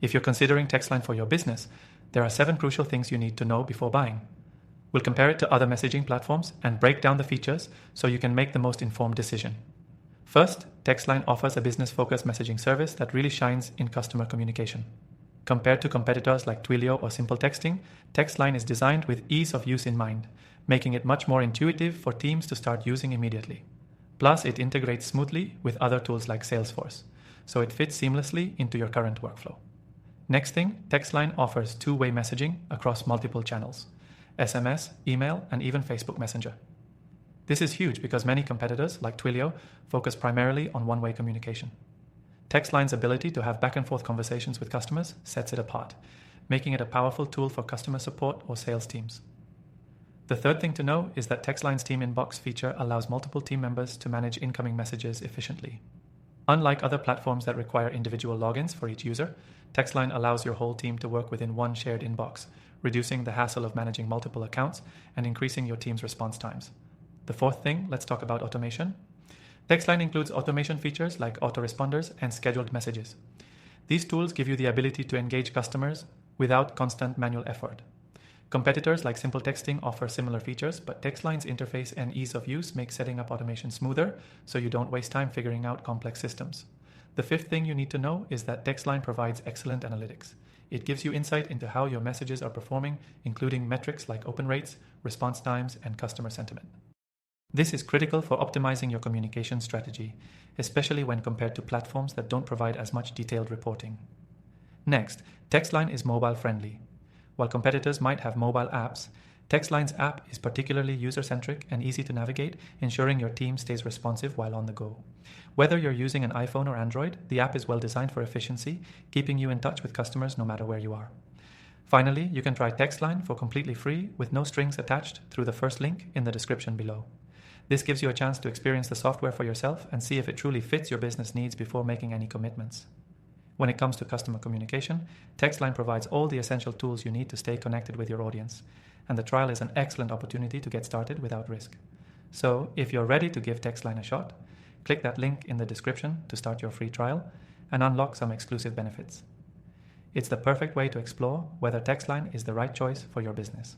If you're considering Textline for your business, there are 7 crucial things you need to know before buying. We'll compare it to other messaging platforms and break down the features so you can make the most informed decision. First, Textline offers a business-focused messaging service that really shines in customer communication. Compared to competitors like Twilio or Simple Texting, Textline is designed with ease of use in mind, making it much more intuitive for teams to start using immediately. Plus, it integrates smoothly with other tools like Salesforce, so it fits seamlessly into your current workflow. Next thing, Textline offers two-way messaging across multiple channels: SMS, email, and even Facebook Messenger. This is huge because many competitors, like Twilio, focus primarily on one-way communication. Textline's ability to have back-and-forth conversations with customers sets it apart, making it a powerful tool for customer support or sales teams. The third thing to know is that Textline's Team Inbox feature allows multiple team members to manage incoming messages efficiently. Unlike other platforms that require individual logins for each user, Textline allows your whole team to work within one shared inbox, reducing the hassle of managing multiple accounts and increasing your team's response times. The fourth thing, let's talk about automation. Textline includes automation features like autoresponders and scheduled messages. These tools give you the ability to engage customers without constant manual effort. Competitors like Simple Texting offer similar features, but Textline's interface and ease of use make setting up automation smoother, so you don't waste time figuring out complex systems. The fifth thing you need to know is that Textline provides excellent analytics. It gives you insight into how your messages are performing, including metrics like open rates, response times, and customer sentiment. This is critical for optimizing your communication strategy, especially when compared to platforms that don't provide as much detailed reporting. Next, Textline is mobile-friendly. While competitors might have mobile apps, Textline's app is particularly user-centric and easy to navigate, ensuring your team stays responsive while on the go. Whether you're using an iPhone or Android, the app is well designed for efficiency, keeping you in touch with customers no matter where you are. Finally, you can try Textline for completely free with no strings attached through the first link in the description below. This gives you a chance to experience the software for yourself and see if it truly fits your business needs before making any commitments. When it comes to customer communication, Textline provides all the essential tools you need to stay connected with your audience, and the trial is an excellent opportunity to get started without risk. So, if you're ready to give Textline a shot, click that link in the description to start your free trial and unlock some exclusive benefits. It's the perfect way to explore whether Textline is the right choice for your business.